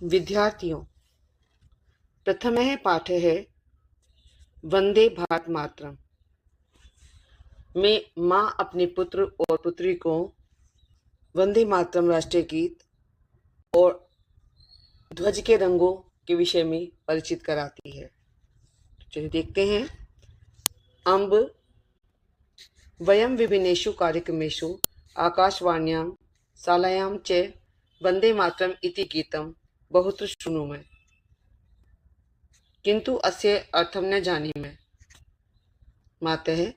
विद्यार्थियों, प्रथमः पाठः वंदे भारत मातरम। मैं माँ अपने पुत्र और पुत्री को वंदे मातरम राष्ट्रीय गीत और ध्वज के रंगों के विषय में परिचित कराती है। चलिए देखते हैं। अम्ब वयम विभिन्नेषु कार्यक्रमेषु आकाशवाण्यां शालायां च वंदे मातरम इति गीतं बहुत्र शृणुमः, किंतु अस्य अर्थं न जानीमः। मातः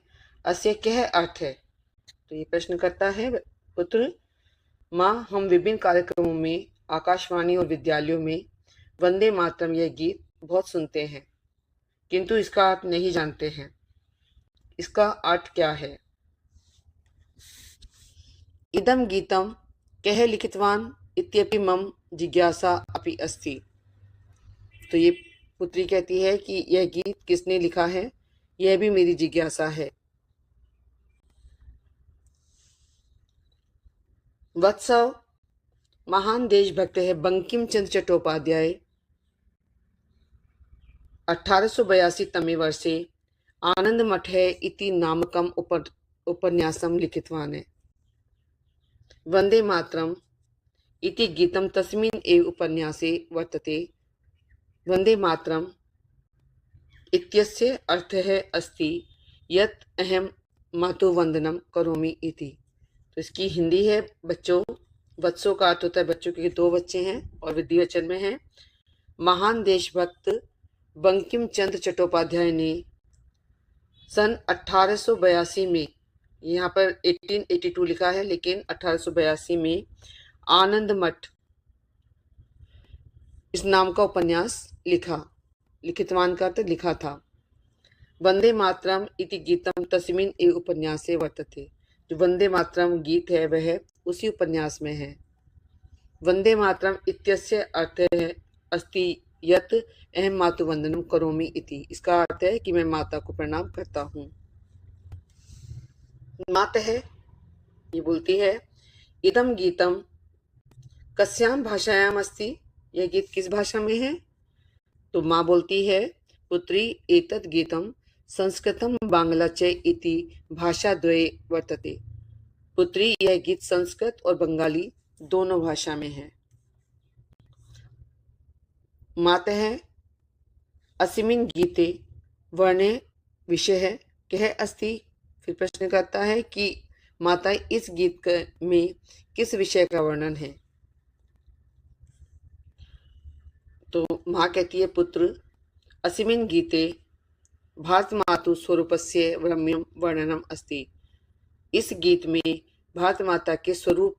अस्य कः अर्थ है? तो ये प्रश्न करता है पुत्र। माँ, हम विभिन्न कार्यक्रमों में, आकाशवाणी और विद्यालयों में वंदे मातरम यह गीत बहुत सुनते हैं, किंतु इसका अर्थ नहीं जानते हैं। इसका अर्थ क्या है? इदम गीतम कः लिखितवान इत्यपि मम जिज्ञासा अपि अस्ति। तो ये पुत्री कहती है कि यह गीत किसने लिखा है, यह भी मेरी जिज्ञासा है। वत्सव महान देशभक्त है बंकिम चंद्र चट्टोपाध्याय 1882 तमे वर्षे आनन्दमठः इति नामकम् उपन्यासं लिखितवान्। वन्दे मातरम् इति गीतं तस्मिन् एव उपन्यासे वर्तते। वन्दे मातरम् इत्यस्य अर्थः अस्ति यत् अहं मातुवन्दनं करोमि इति। तो इसकी हिंदी है बच्चों। वत्सों का अर्थ होता है बच्चों के दो बच्चे हैं और विधिवचन में है। महान देशभक्त बंकिम चंद्र चट्टोपाध्याय ने सन 1882 में, यहाँ पर 1882 लिखा है लेकिन 1882 में आनंद मठ इस नाम का उपन्यास लिखा। लिखितवान का अर्थ लिखा था। वंदे मातरम इति गीतम तस्मिन् एव उपन्यासे वर्तते। जो वंदे मातरम गीत है वह उसी उपन्यास में है। वंदे मातरम इत्यस्य अर्थ है अस्ति यत् अहम मातुवंदनम करोमि इति। इसका अर्थ है कि मैं माता को प्रणाम करता हूँ। मातः ये बोलती है इदम गीतम कस्यां भाषायाम अस्ति। यह गीत किस भाषा में है? तो माँ बोलती है पुत्री एतत् गीतम संस्कृतम बांग्ला च इति भाषाद्वये वर्तते। पुत्री यह गीत संस्कृत और बंगाली दोनों भाषा में है। मातः अस्मिन् गीते वर्णे विषय कः अस्ति। फिर प्रश्न करता है कि माता इस गीत में किस विषय का वर्णन है। तो माँ कहती है पुत्र अस्मिन् गीते भारत मातु स्वरूपस्य रम्यं वर्णनम अस्ति। इस गीत में भारत माता के स्वरूप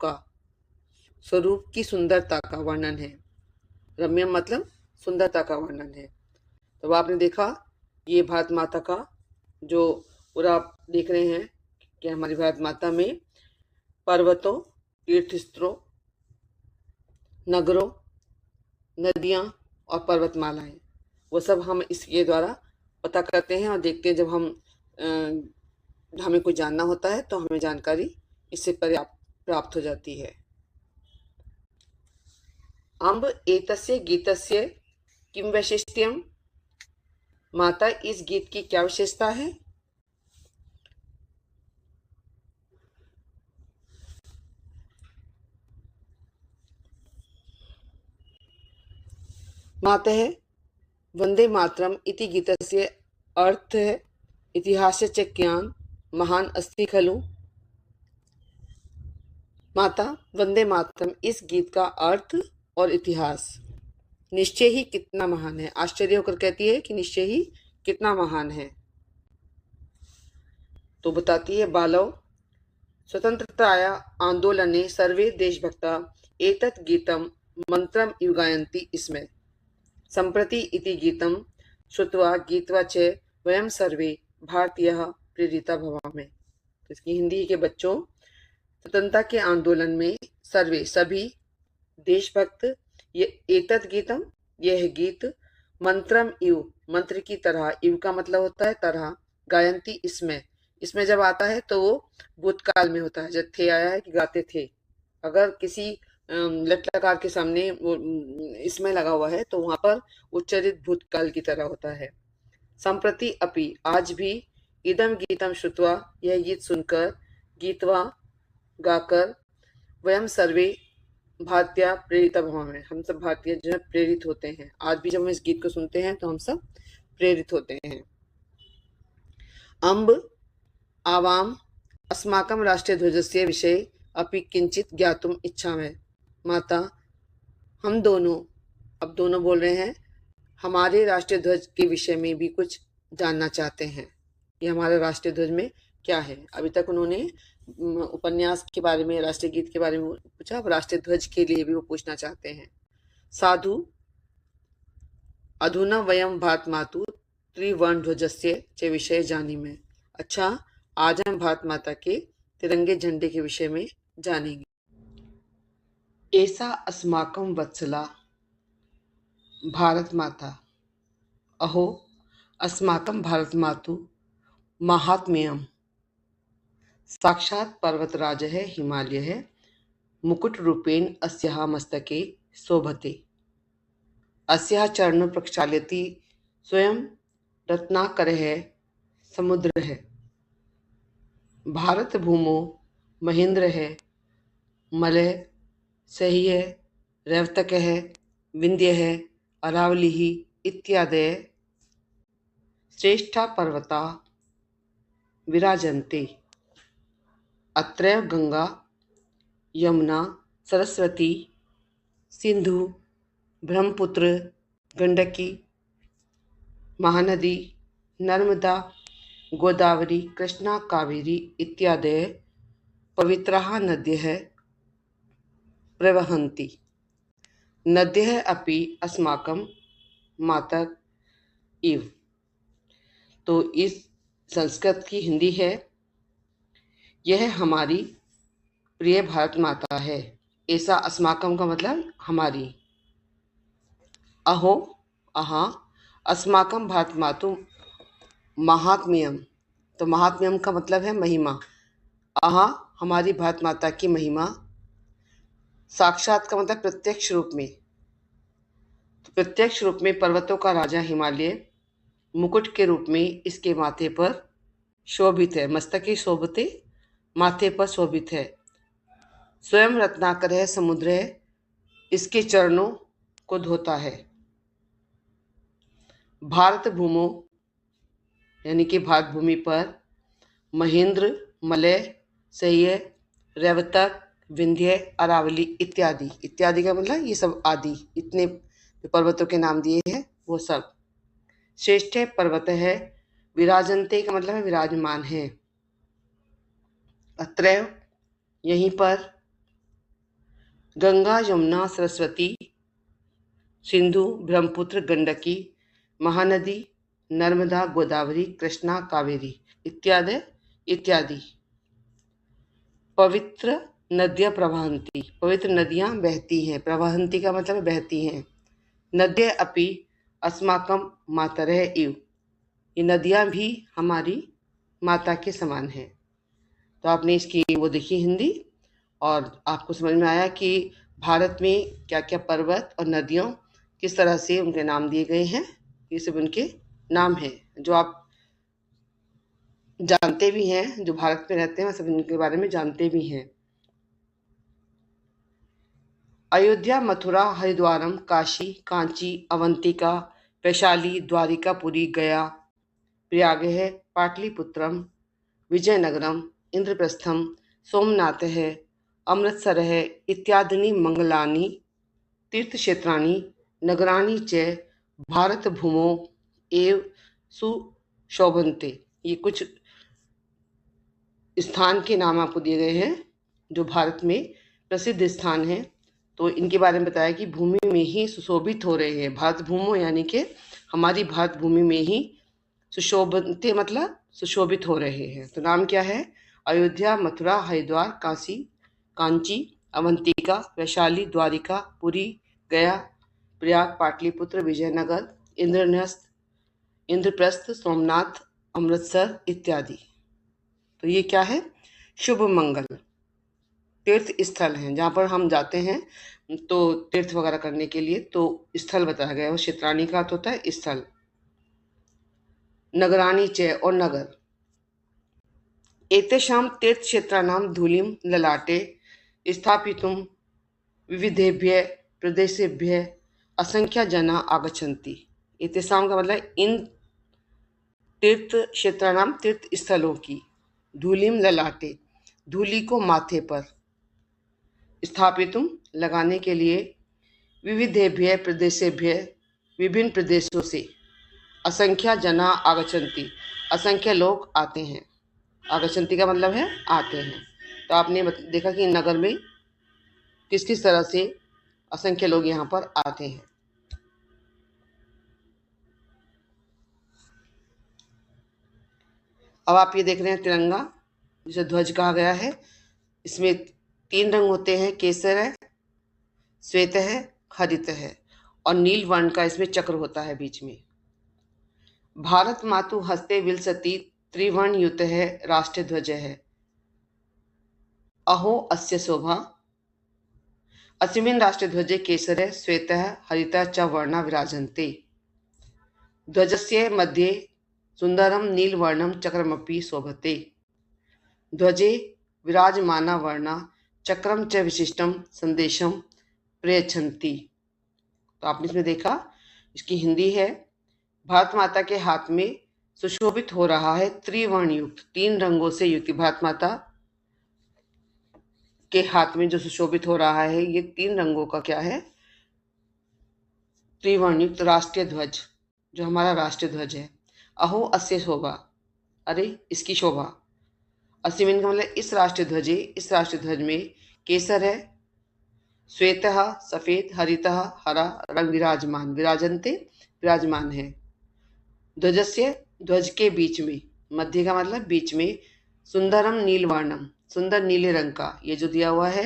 की सुंदरता का वर्णन है। रम्यम मतलब सुंदरता का वर्णन है। तो आपने देखा ये भारत माता का जो पूरा आप देख रहे हैं कि हमारी भारत माता में पर्वतों, तीर्थस्थलों, नगरों, नदियां और पर्वतमालाएं, वो सब हम इसके द्वारा पता करते हैं और देखते हैं। जब हमें कुछ जानना होता है तो हमें जानकारी इससे प्राप्त हो जाती है। अम्ब एतस्य गीतस्य किम वैशिष्ट्यम। माता इस गीत की क्या विशेषता है? मातः वंदे मातरम इति गीतस्य अर्थ इतिहास च ज्ञान महान अस्ति खलु। माता वंदे मातरम इस गीत का अर्थ और इतिहास निश्चय ही कितना महान है। आश्चर्य होकर कहती है कि निश्चय ही कितना महान है। तो बताती है बालव स्वतंत्रताया आंदोलने सर्वे देशभक्ता एतत् गीतम मंत्रम इव गायन्ति स्म। सम्प्रति इति गीतम श्रुत्वा गीत्वा च वयं सर्वे भारतीयः प्रेरिता भवामः। तो इसकी हिंदी के बच्चों, स्वतंत्रता के आंदोलन में सर्वे सभी देशभक्त ये एतत् गीतम यह गीत मंत्रम इव मंत्र की तरह, इव का मतलब होता है तरह, गायन्ति इसमें जब आता है तो वो भूतकाल में होता है। जब थे आया है कि गाते थे। अगर किसी लट लकार के सामने वो इसमें लगा हुआ है, तो वहां पर उच्चारित भूतकाल की तरह होता है। संप्रति अपि, आज भी, इदम गीतम श्रुत्वा, यह गीत सुनकर, गीतवा गाकर, वयम सर्वे भारतीय प्रेरित भवामः, हम सब भारतीय जो है प्रेरित होते हैं। आज भी जब हम इस गीत को सुनते हैं तो हम सब प्रेरित होते हैं। अम्ब आवाम अस्माकं राष्ट्रध्वजस्य विषये अपि किंचित ज्ञातुम इच्छामः। माता, हम दोनों, अब दोनों बोल रहे हैं, हमारे राष्ट्रीय ध्वज के विषय में भी कुछ जानना चाहते हैं। ये हमारे राष्ट्रीय ध्वज में क्या है। अभी तक उन्होंने उपन्यास के बारे में, राष्ट्रीय गीत के बारे में पूछा, अब राष्ट्रीय ध्वज के लिए भी वो पूछना चाहते हैं। साधु अधुना वयम भारत मातु त्रिवर्ण ध्वजस्य च विषय जानीमः। अच्छा, आज हम भारत माता के तिरंगे झंडे के विषय में जानेंगे। ऐसा अस्माकं वत्सला भारत माता, अहो अस्माकं भारत मातु महात्म्यम, साक्षात् पर्वतराजः हिमालयः मुकुट रूपेण अस्याः मस्तके शोभते, अस्याः चरणौ प्रक्षाल्यति स्वयं रत्नाकरः समुद्रः, भारत भूमौ महेन्द्रः मलयः सह्यः रैवतकः विन्ध्यः अरावलिः इत्यादयः श्रेष्ठा पर्वता विराजन्ते, अत्रैव गंगा यमुना सरस्वती सिंधु ब्रह्मपुत्र गंडकी महानदी नर्मदा गोदावरी कृष्णा कावेरी इत्यादयः पवित्राः नद्यः प्रवहन्ति। नद्यः अपि अस्माकं माता इव। तो इस संस्कृत की हिंदी है, यह हमारी प्रिय भारत माता है। ऐसा अस्माकम का मतलब हमारी। अहो अहा अस्माकम भारत मातु महात्म्यम, तो महात्म्यम का मतलब है महिमा। अहा हमारी भारत माता की महिमा। साक्षात का मतलब प्रत्यक्ष रूप में, तो प्रत्यक्ष रूप में पर्वतों का राजा हिमालय मुकुट के रूप में इसके माथे पर शोभित है। मस्तके शोभते, माथे पर शोभित है। स्वयं रत्नाकर है, समुद्र है, इसके चरणों को धोता है। भारत भूमो यानी कि भारत भूमि पर महेंद्र मलय सह्य रैवतक विंध्य अरावली इत्यादि, इत्यादि का मतलब ये सब आदि, इतने पर्वतों के नाम दिए हैं वो सब। श्रेष्ठ पर्वत है, विराजन्ते का मतलब है विराजमान है। अत्रैव यहीं पर, गंगा यमुना सरस्वती सिंधु ब्रह्मपुत्र गंडकी महानदी नर्मदा गोदावरी कृष्णा कावेरी इत्यादि इत्यादि पवित्र नदियां प्रवहन्ति, पवित्र नदियां बहती हैं। प्रवहन्ति का मतलब बहती हैं। नद्य अपि अस्माकं मातरः इव, ये नदियां भी हमारी माता के समान हैं। तो आपने इसकी वो देखी हिंदी, और आपको समझ में आया कि भारत में क्या क्या पर्वत और नदियों किस तरह से उनके नाम दिए गए हैं। ये सब उनके नाम हैं जो आप जानते भी हैं, जो भारत में रहते हैं सब इनके बारे में जानते भी हैं। अयोध्या मथुरा हरिद्वारम काशी कांची अवंतिका वैशाली द्वारिकापुरी गया प्रयागः पाटलिपुत्रम विजयनगरम इंद्रप्रस्थम सोमनाथः अमृतसरः इत्यादीनि मंगलानि तीर्थक्षेत्राणि नगराणि च भारत भूमौ एव सुशोभन्ते। ये कुछ स्थान के नाम आपको दिए गए हैं जो भारत में प्रसिद्ध स्थान हैं। तो इनके बारे में बताया कि भूमि में ही सुशोभित हो रहे हैं। भारत भूमि यानी कि हमारी भारत भूमि में ही सुशोभन्ते मतलब सुशोभित हो रहे हैं। तो नाम क्या है? अयोध्या मथुरा हरिद्वार काशी कांची अवंतिका वैशाली द्वारिका पुरी गया प्रयाग पाटलिपुत्र विजयनगर इंद्रप्रस्थ सोमनाथ अमृतसर इत्यादि। तो ये क्या है? शुभ मंगल। तीर्थ स्थल हैं जहाँ पर हम जाते हैं तो तीर्थ वगैरह करने के लिए, तो स्थल बताया गया है। वो क्षेत्राणि का अर्थ होता है स्थल। नगराणि च और नगर। एतेषां तीर्थक्षेत्राणां धूलिं ललाटे स्थापितुं विविधेभ्यः प्रदेशेभ्यः असंख्य जना आगच्छन्ति। एतेषां का मतलब इन तीर्थ क्षेत्राणाम तीर्थ स्थलों की, धूलिम ललाटे धूलि को माथे पर, स्थापितुम लगाने के लिए, विविधेभ्य प्रदेशेभ्य विभिन्न प्रदेशों से, असंख्य जना आगच्छन्ति असंख्य लोग आते हैं। आगच्छन्ति का मतलब है आते हैं। तो आपने देखा कि नगर में किस किस तरह से असंख्य लोग यहाँ पर आते हैं। अब आप ये देख रहे हैं तिरंगा, जिसे ध्वज कहा गया है। इसमें 3 रंग होते हैं, केसर है, श्वेत है, हरित है और नील वर्ण का इसमें चक्र होता है बीच में। भारत मातु हस्ते विलसति त्रिवर्ण युत है राष्ट्रीय ध्वज है। अहो अस्य शोभा। अस्मिन् राष्ट्रीय ध्वजे केसर श्वेत हरित च वर्णा विराजन्ते। ध्वजस्य मध्ये सुंदरम नीलवर्णम चक्रमपि शोभते। ध्वजे विराजमाना वर्णा चक्रम च विशिष्टम संदेशम प्रयच्छन्ति। तो आपने इसमें देखा, इसकी हिंदी है, भारत माता के हाथ में सुशोभित हो रहा है त्रिवर्ण युक्त, 3 रंगों से युक्त। भारत माता के हाथ में जो सुशोभित हो रहा है ये 3 रंगों का क्या है, त्रिवर्ण युक्त राष्ट्रीय ध्वज, जो हमारा राष्ट्रीय ध्वज है। अहो अस्य शोभा, अरे इसकी शोभा। अस्मिन् का मतलब इस राष्ट्रीय ध्वजे, इस राष्ट्रीय ध्वज में केसर है, श्वेत सफेद, हरित हरा रंग विराजमान, विराजन्ते विराजमान है। ध्वजस्य ध्वज के बीच में, मध्य का मतलब बीच में, सुंदरम नीलवर्णम सुंदर नीले रंग का ये जो दिया हुआ है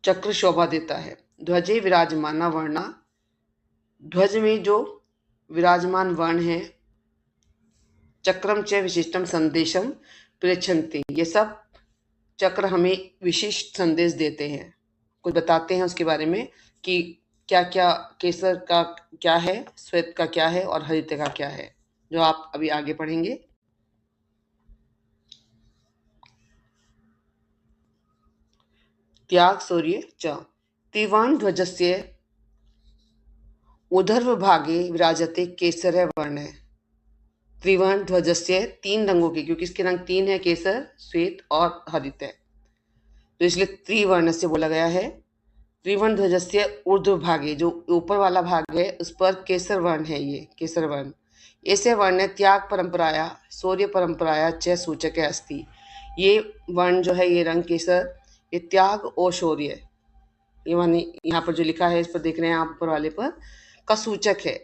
चक्र शोभा देता है। ध्वजे विराजमाना वर्णा, ध्वज में जो विराजमान वर्ण है, चक्रम च विशिष्टम संदेशम प्रयच्छन्ति, ये सब चक्र हमें विशिष्ट संदेश देते हैं, कुछ बताते हैं उसके बारे में कि क्या क्या केसर का क्या है, श्वेत का क्या है और हरित का क्या है, जो आप अभी आगे पढ़ेंगे। त्याग शौर्य च। त्रिवर्ण ध्वजस्य ऊर्ध्वभागे विराजते केसर वर्ण। त्रिवर्ण ध्वजस्य 3 रंगों के, क्योंकि इसके रंग 3 है, केसर, श्वेत और हरित है, तो इसलिए त्रिवर्ण से बोला गया है। त्रिवर्ण ध्वजस्य ऊर्ध्वभागे, जो ऊपर वाला भाग है उस पर केसर वर्ण है, ये केसर वर्ण। ऐसे वर्ण त्याग परंपराया शौर्य परंपराया च सूचक अस्ति। ये वर्ण जो है, ये रंग केसर, ये त्याग और शौर्य, ये माने यहाँ पर जो लिखा है इस पर देख रहे हैं आप ऊपर वाले पर, का सूचक है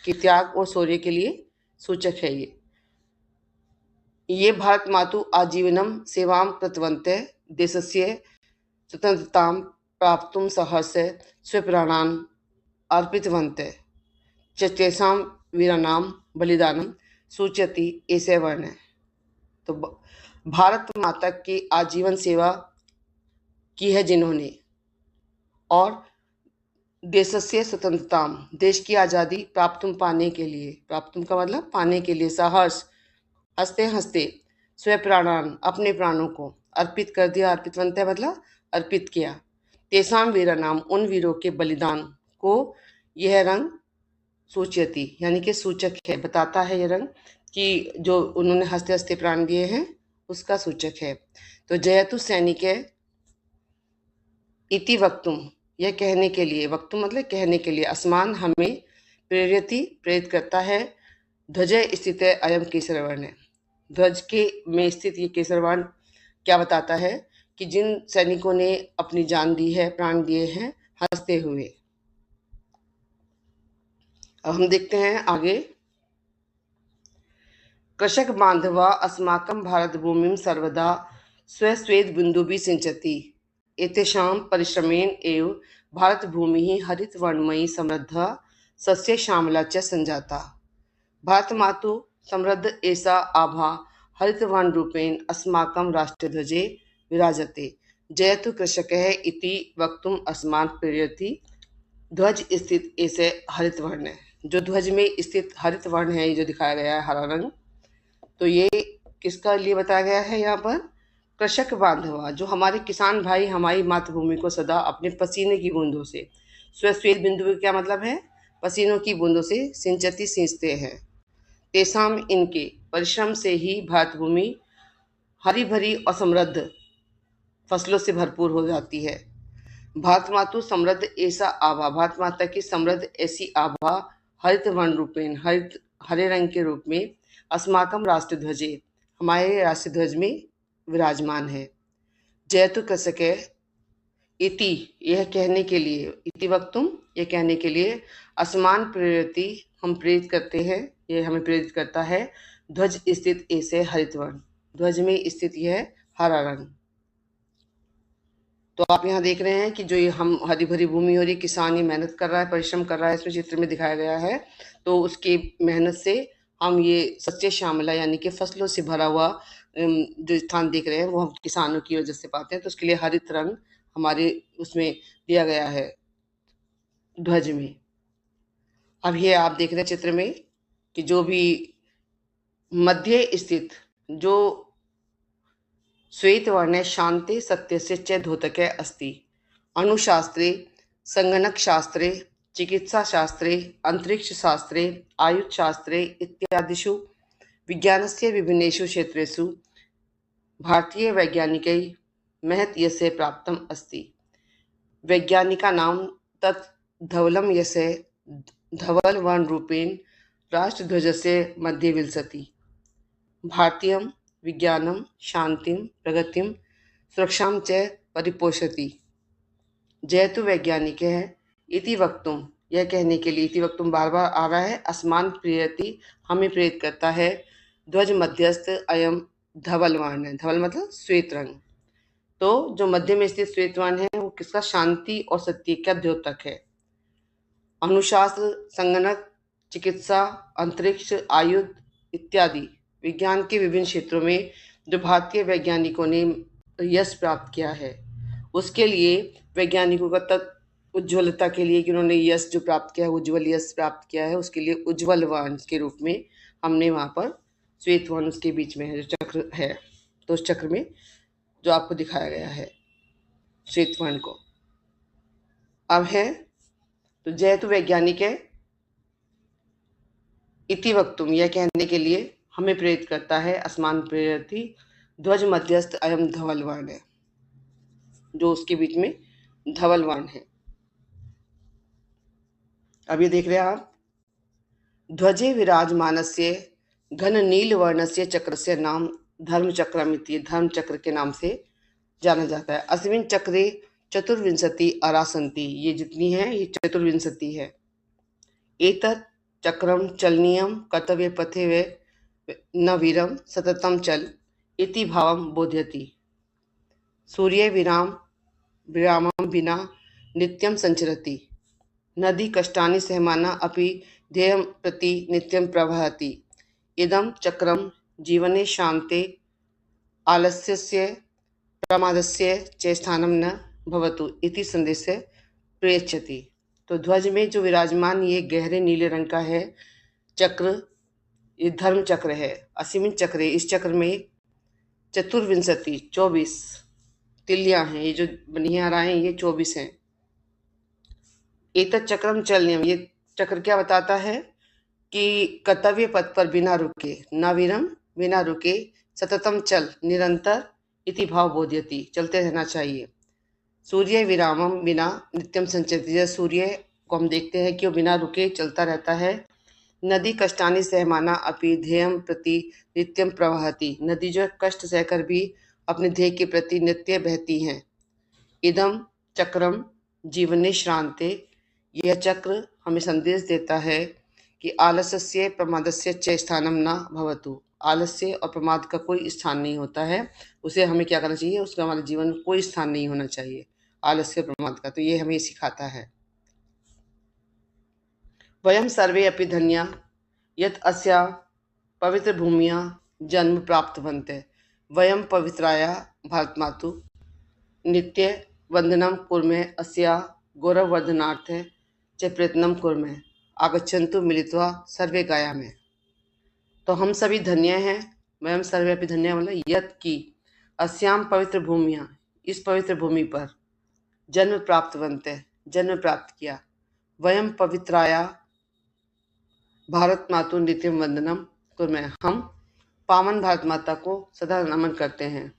कि त्याग और शौर्य के लिए सूचक है ये भारत मातु आजीवनम सेवाम कृतवन्तः देशस्य स्वतंत्रतां प्राप्तुं सहर्ष स्वप्राणान् अर्पितवन्तः च तेषां वीराणां बलिदानं सूचयति ऐसे वर्ण है। तो भारत माता की आजीवन सेवा की है जिन्होंने, और देशस्य स्वतंत्रता, देश की आज़ादी प्राप्तुम पाने के लिए, प्राप्तुम का मतलब पाने के लिए, सहर्ष हंसते हंसते, स्वप्राणान अपने प्राणों को अर्पित कर दिया, अर्पितवंत मतलब अर्पित किया, तेसाम वीरा नाम उन वीरों के बलिदान को यह रंग सूचयति यानी कि सूचक है, बताता है यह रंग कि जो उन्होंने हंसते हंसते प्राण दिए हैं उसका सूचक है। तो जयतु सैनिक इति वक्तुम, यह कहने के लिए, वक्तुम मतलब कहने के लिए, असमान हमें प्रेरित प्रेरित करता है, ध्वज स्थित है अयम केसर वर्ण है, ध्वज के में स्थित ये केसर वर्ण क्या बताता है कि जिन सैनिकों ने अपनी जान दी है, प्राण दिए हैं हंसते हुए। अब हम देखते हैं आगे। कृषक बांधवा अस्माकं भारत भूमिं सर्वदा स्वश्वेत बिंदुभिः सिंचति। एतेषां परिश्रमेण एव भारत भूमिः हरित वर्णमयी समृद्धा सस्य श्यामला च संजाता। भारत मातु समृद्ध ऐसा आभा हरितवर्णरूपेण अस्माकं राष्ट्रध्वजे विराजते। जयतु कृषकः इति वक्तुम् अस्मान् प्रेरयति। ध्वज स्थित ऐसे हरित वर्ण है, जो ध्वज में स्थित हरित वर्ण है, ये जो दिखाया गया है हरा रंग, तो ये किसका लिए बताया गया है यहाँ पर? कृषक बांधवा, जो हमारे किसान भाई हमारी मातृभूमि को सदा अपने पसीने की बूंदों से, स्वश्वेत बिंदु का क्या मतलब है? पसीनों की बूंदों से सिंचती सींचते हैं। तेसाम, इनके परिश्रम से ही भारत भूमि हरी भरी और समृद्ध फसलों से भरपूर हो जाती है। भारत मातु समृद्ध ऐसा आभा, भारत माता की समृद्ध ऐसी आभा हरित वर्ण रूपेण, हरित हरे रंग के रूप में अस्माकम राष्ट्रध्वजे, हमारे राष्ट्रध्वज में विराजमान है। जयतु कृषके इति, यह कहने के लिए, इति वक्तुम, यह कहने के लिए, असमान प्रेरयति, हम प्रेरित करते हैं, यह हमें प्रेरित करता है। ध्वज स्थित ऐसे हरित वर्ण, ध्वज में स्थित यह हरा रंग। तो आप यहाँ देख रहे हैं कि जो ये हम हरी भरी भूमि हो रही, किसान ये मेहनत कर रहा है, परिश्रम कर रहा है, इसमें चित्र में दिखाया गया है। तो उसकी मेहनत से हम ये सच्चे श्यामला यानी कि फसलों से भरा हुआ जो स्थान देख रहे हैं, वो हम किसानों की वजह से पाते हैं। तो उसके लिए हरित रंग हमारे उसमें दिया गया है ध्वज में। अब ये आप देख रहे हैं चित्र में कि जो भी मध्य स्थित जो श्वेत वर्ण शांति सत्यस्य च द्योतके अस्ति। अणुशास्त्रे, संगणकशास्त्रे, चिकित्साशास्त्रे, अंतरिक्षशास्त्रे, आयुर्शास्त्रे इत्यादिषु विज्ञानस्य विभिन्नेषु क्षेत्रेषु भारतीयवैज्ञानिकैः महत् यशः प्राप्तम् अस्ति। वैज्ञानिकानां तत् धवलं यशः धवलवर्णरूपेण राष्ट्रध्वजस्य मध्ये विलसति। भारतीयं विज्ञानं शांतिं, प्रगतिं, सुरक्षां च परिपोषति। जयतु वैज्ञानिकः इति वक्तुम, यह कहने के लिए, इति वक्तुम बार बार आ रहा है। अस्मान प्रेरयति, हमें प्रेरित करता है। ध्वज मध्यस्थ अयम धवल वर्ण है, धवल मतलब श्वेत रंग। तो जो मध्य में स्थित श्वेत वर्ण है वो किसका? शांति और सत्य का द्योतक है। अणुशास्त्र, संगणक, चिकित्सा, अंतरिक्ष, आयुध इत्यादि विज्ञान के विभिन्न क्षेत्रों में जो भारतीय वैज्ञानिकों ने यश प्राप्त किया है, उसके लिए वैज्ञानिकों का उज्ज्वलता के लिए कि उन्होंने यश जो प्राप्त किया है, उज्ज्वल यश प्राप्त किया है, उसके लिए उज्ज्वल वर्ण के रूप में हमने वहाँ पर श्वेत वर्ण उसके बीच में है जो चक्र है, तो उस चक्र में जो आपको दिखाया गया है श्वेत वर्ण को। अब है तो जयतु वैज्ञानिक है इति वक्तुम, यह कहने के लिए हमें प्रेरित करता है। अस्मान प्रेरयति, ध्वज मध्यस्थ अयम धवल वर्ण है, जो उसके बीच में धवल वर्ण है। अब ये देख रहे हैं आप, ध्वजे विराजमानस्य घन नील वर्णस्य चक्रस्य नाम धर्म चक्रमिति, धर्म चक्र के नाम से जाना जाता है। अस्मिन् चक्रे चतुर्विंशति अरासन्ति, ये जितनी है ये चतुर्विंशति है। एतत् चक्रम चलनीयम कर्तव्य पथे वे न वीरम सततम चल इति भावम बोध्यति। सूर्य विरामं विना नित्यं संचरति। नदी कष्टानि सहमाना अपि ध्येयं प्रति नित्यं प्रवहति। इदं चक्रम जीवने शान्ते आलस्यस्य प्रमादस्य च स्थानं न भवतु इति संदेशः प्रयच्छति। तो ध्वज में जो विराजमान ये गहरे नीले रंग का है चक्र, ये धर्म चक्र है। असीमित चक्र है। इस चक्र में चतुर्विंशति 24 तिलियां हैं, ये जो बनी आ रहा है ये 24 हैं। एतत् चक्रम चलनीयम, ये चक्र क्या बताता है कि कर्तव्य पथ पर बिना रुके, न विरम बिना रुके, सततम चल निरंतर, इति भाव बोध्यति, चलते रहना चाहिए। सूर्य विरामम बिना नित्यम संचरति, जैसे सूर्य को हम देखते हैं कि वो बिना रुके चलता रहता है। नदी कष्टानि सहमाना अपि ध्येयं प्रति नित्यम प्रवहति, नदी जो कष्ट सहकर भी अपने ध्येय के प्रति नित्य बहती हैं। इदम चक्रम जीवने श्रांते, यह चक्र हमें संदेश देता है कि आलस्य प्रमादस्य च स्थानम न भवतु, आलस्य और प्रमाद का कोई स्थान नहीं होता है, उसे हमें क्या करना चाहिए, उसका हमारे जीवन में कोई स्थान नहीं होना चाहिए आलस्य प्रमाद का। तो ये हमें सिखाता है। वयम सर्वे अपि धन्या यत् अस्या पवित्र भूमिया जन्म प्राप्तवन्ते वयं पवित्राया भारतमातु नित्य वंदनं कुर्मः अस्याः गौरववर्धनार्थे च प्रयत्नं कुर्मः आगच्छन्तु मिलित्वा सर्वे गायामः। तो हम सभी धन्य हैं, वयं सर्वे अपि धन्य मतलब यत् की अस्याम पवित्र भूमियां, इस पवित्र भूमि पर जन्म प्राप्तवन्ते, जन्म प्राप्त किया, वयं पवित्राया भारत मातु नित्यम वंदनम कुर्मः, हम पावन भारत माता को सदा नमन करते हैं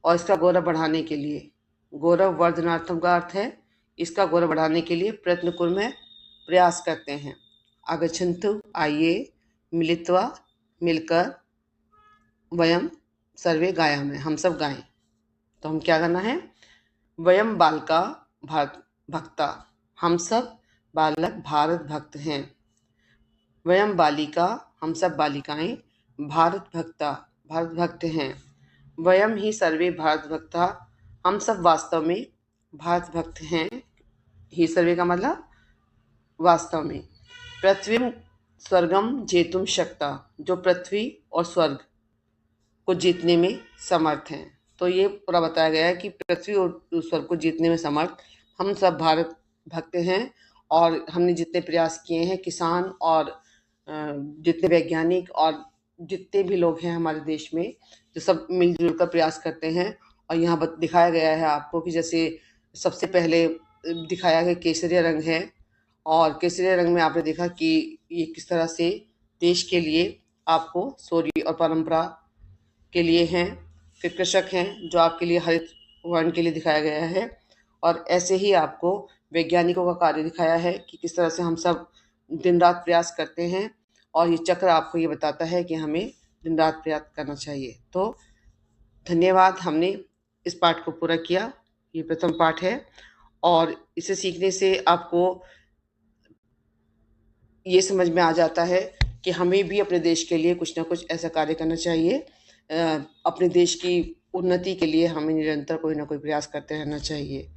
और इसका गौरव बढ़ाने के लिए, गौरव वर्धनार्थम का अर्थ है इसका गौरव बढ़ाने के लिए प्रयत्न कुर्मः, प्रयास करते हैं। आगच्छन्तु आइए, मिलित्वा मिलकर, वयम सर्वे गायामः हम सब गाएं। तो हम क्या करना है, वयम बालका भारत भक्ता, हम सब बालक भारत भक्त हैं। वयम बालिका, हम सब बालिकाएं भारत भक्ता, भारत भक्त हैं। वयम ही सर्वे भारत भक्ता, हम सब वास्तव में भारत भक्त हैं। ही सर्वे का मतलब वास्तव में। पृथ्वीम स्वर्गम जेतुम शक्ता, जो पृथ्वी और स्वर्ग को जीतने में समर्थ हैं। तो ये पूरा बताया गया है कि पृथ्वी और स्वर्ग को जीतने में समर्थ हम सब भारत भक्त हैं और हमने जितने प्रयास किए हैं, किसान और जितने वैज्ञानिक और जितने भी लोग हैं हमारे देश में, जो सब मिलजुल कर प्रयास करते हैं। और यहाँ दिखाया गया है आपको कि जैसे सबसे पहले दिखाया गया केसरिया रंग है और केसरिया रंग में आपने देखा कि ये किस तरह से देश के लिए आपको शौर्य और परंपरा के लिए हैं। फिर कृषक हैं जो आपके लिए हरित वर्ण के लिए दिखाया गया है और ऐसे ही आपको वैज्ञानिकों का कार्य दिखाया है कि किस तरह से हम सब दिन रात प्रयास करते हैं और ये चक्र आपको ये बताता है कि हमें दिन रात प्रयास करना चाहिए। तो धन्यवाद, हमने इस पाठ को पूरा किया। ये प्रथम पाठ है और इसे सीखने से आपको ये समझ में आ जाता है कि हमें भी अपने देश के लिए कुछ ना कुछ ऐसा कार्य करना चाहिए। अपने देश की उन्नति के लिए हमें निरंतर कोई ना कोई प्रयास करते रहना चाहिए।